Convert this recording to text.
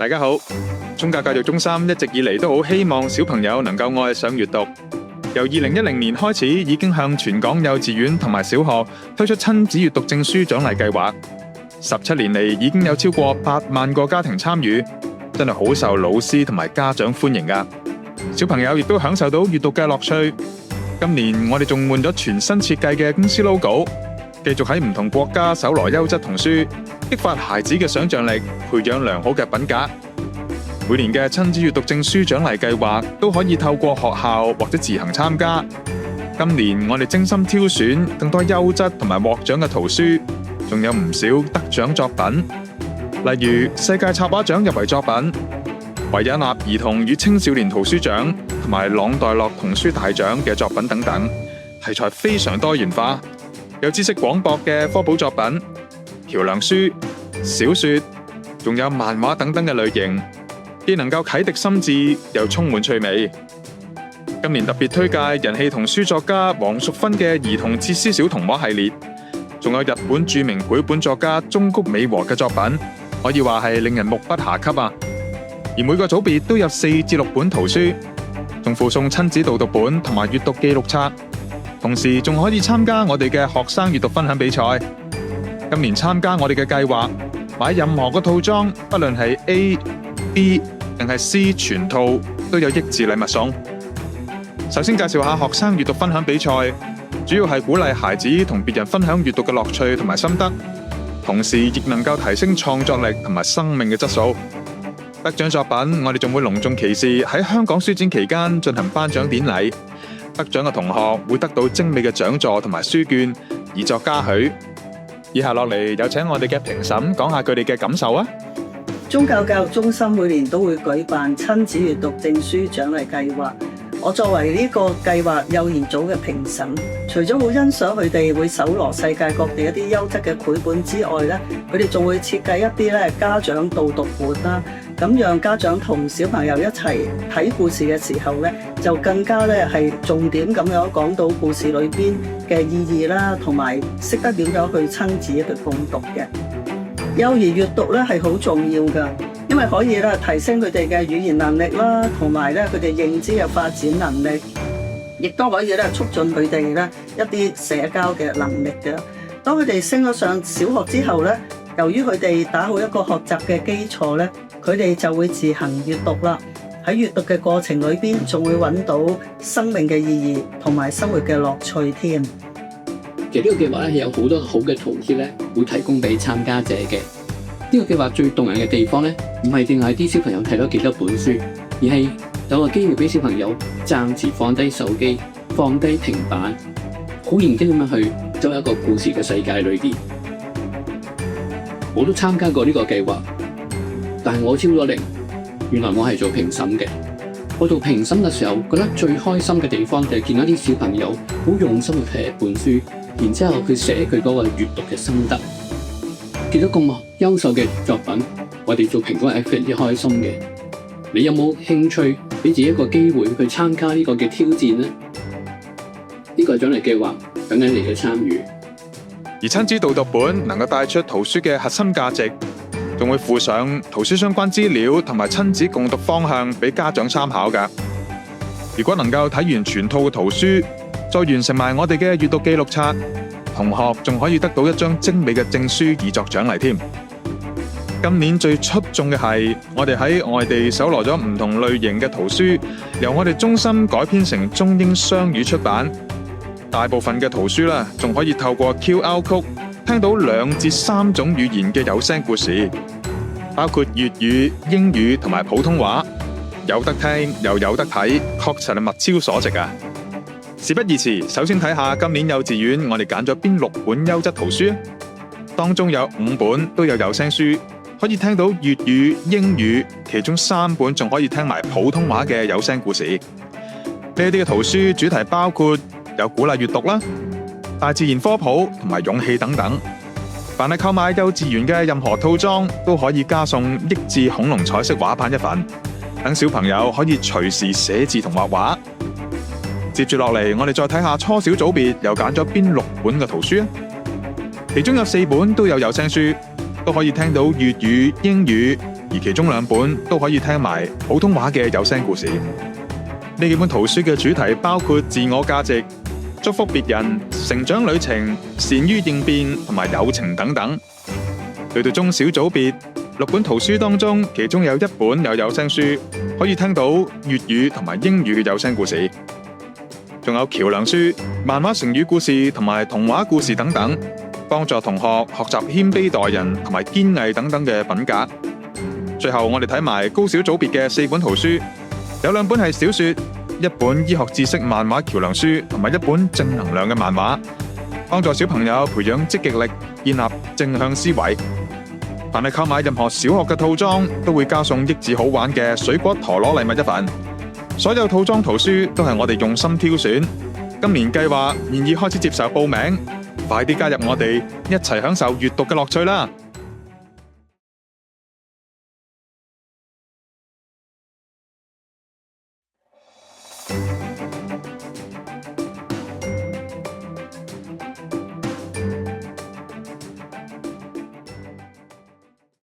大家好，宗教教育中心一直以嚟都好希望小朋友能夠愛上閱讀。由2010年開始，已經向全港幼稚園同埋小學推出親子閱讀證書獎勵計劃。17年嚟已經有超過8萬個家庭參與，真係好受老師同埋家長歡迎㗎。小朋友亦都享受到閱讀嘅樂趣。今年我哋仲換咗全新設計嘅公司 logo， 繼續喺唔同國家搜羅優質童書，激發孩子嘅想像力，培養良好嘅品格。每年嘅親子閱讀證書獎勵計劃都可以透過學校或者自行參加。今年我哋精心挑選更多優質同埋獲獎嘅圖書，仲有唔少得獎作品，例如世界插畫獎入圍作品、維也納兒童與青少年圖書獎同埋朗代樂童書大獎嘅作品等等，題材非常多元化，有知識廣博嘅科普作品、橋梁書、小說，仲有漫畫等等嘅類型，既能夠啟迪心智，又充滿趣味。今年特別推介人氣童書作家黃淑芬嘅兒童哲思小童話系列，仲有日本著名繪本作家中谷美和嘅作品，可以話係令人目不暇給啊！而每個組別都有4至6本圖書，仲附送親子導讀本同埋閱讀記錄冊，同時仲可以參加我哋嘅學生閱讀分享比賽。今年參加我哋嘅計劃，買任何個套裝，不論係 A、B 定係 C 全套，都有益智禮物送。首先介紹下學生閱讀分享比賽，主要係鼓勵孩子同別人分享閱讀嘅樂趣同埋心得，同時亦能夠提升創作力同埋生命嘅質素。得獎作品我哋仲會隆重其事喺香港書展期間進行頒獎典禮，得獎嘅同學會得到精美嘅獎座同埋書券，以作嘉許。以下落嚟有請我哋嘅評審講下佢哋嘅感受啊！宗教教育中心每年都會舉辦親子閱讀證書獎勵計劃。我作為呢個計劃幼兒組嘅評審，除咗好欣賞佢哋會搜羅世界各地一啲優質嘅繪本之外咧，佢哋仲會設計一啲咧家長導讀本啦，咁讓家長同小朋友一齊睇故事嘅時候咧，就更加咧係重點咁樣講到故事裏邊嘅意義啦，同埋識得點樣去親子去共讀嘅。幼兒閱讀咧係好重要㗎，因為可以咧提升佢哋嘅語言能力啦，同埋咧佢哋認知嘅發展能力，亦都可以咧促進佢哋咧一啲社交嘅能力嘅。當佢哋升咗上小學之後咧，由於佢哋打好一個學習嘅基礎咧，佢哋就會自行閱讀啦。喺閱讀嘅過程裏邊，仲會揾到生命嘅意義同埋生活嘅樂趣添。其實呢個計劃咧有好多好嘅圖書咧，會提供俾參加者嘅。呢個計劃最動人嘅地方咧，唔係淨係啲小朋友睇咗幾多本書，而係有個機會俾小朋友暫時放低手機、放低平板，好認真咁樣去走入一個故事嘅世界裏邊。我都參加過呢個計劃，但係我超咗齡，原來我係做評審嘅。我做評審嘅時候，覺得最開心嘅地方就係見到啲小朋友好用心去睇一本書，然之後佢寫佢嗰個閱讀嘅心得，見到咁優秀嘅作品，我哋做評審係非常之開心嘅。你有冇興趣俾自己一個機會去參加呢個嘅挑戰呢？呢個係獎勵計劃，等緊你嘅參與。而親子導讀本能夠帶出圖書嘅核心價值，仲會附上圖書相關資料同埋親子共讀方向俾家長參考㗎。如果能夠睇完全套嘅圖書，再完成埋我哋嘅閱讀記錄冊，同學仲可以得到一張精美嘅證書以作獎勵添。今年最出眾嘅係，我哋喺外地搜羅咗唔同類型嘅圖書，由我哋中心改編成中英雙語出版。大部分嘅圖書啦，仲可以透過 QR Code 聽到2至3種語言嘅有聲故事，包括粵語、英語同埋普通話，有得聽又有得睇，確實係物超所值啊！事不宜遲，首先睇下今年幼稚園我哋揀咗邊6本優質圖書，當中有5本都有有聲書，可以聽到粵語、英語，其中3本仲可以聽埋普通話嘅有聲故事。呢啲嘅圖書主題包括有鼓勵閱讀啦、大自然科普同埋勇氣等等。凡係購買幼稚園嘅任何套裝，都可以加送益智恐龍彩色畫板1份，等小朋友可以隨時寫字同畫畫。接住落嚟，我哋再睇下初小組別又揀咗邊6本嘅圖書，其中有4本都有有聲書，都可以聽到粵語、英語、而其中2本都可以聽埋普通話嘅有聲故事。呢幾本圖書嘅主題包括自我價值、祝福別人、成長旅程、善於應變同埋友情等等。去到中小組別，6本圖書當中，其中有1本有聲書，可以聽到粵語同埋英語嘅有聲故事。仲有橋梁書、漫畫成語故事同埋童話故事等等，幫助同學學習謙卑待人同埋堅毅等等嘅品格。最後我哋睇埋高小組別嘅4本圖書，有2本係小說，1本醫學知識漫畫橋梁書，同埋1本正能量嘅漫畫，幫助小朋友培養積極力，建立正向思維。凡係購買任何小學嘅套裝，都會加送益智好玩嘅水果陀螺禮物1份。所有套裝圖書都係我哋用心挑選。今年計劃現已開始接受報名，快啲加入我哋，一齊享受閱讀嘅樂趣啦！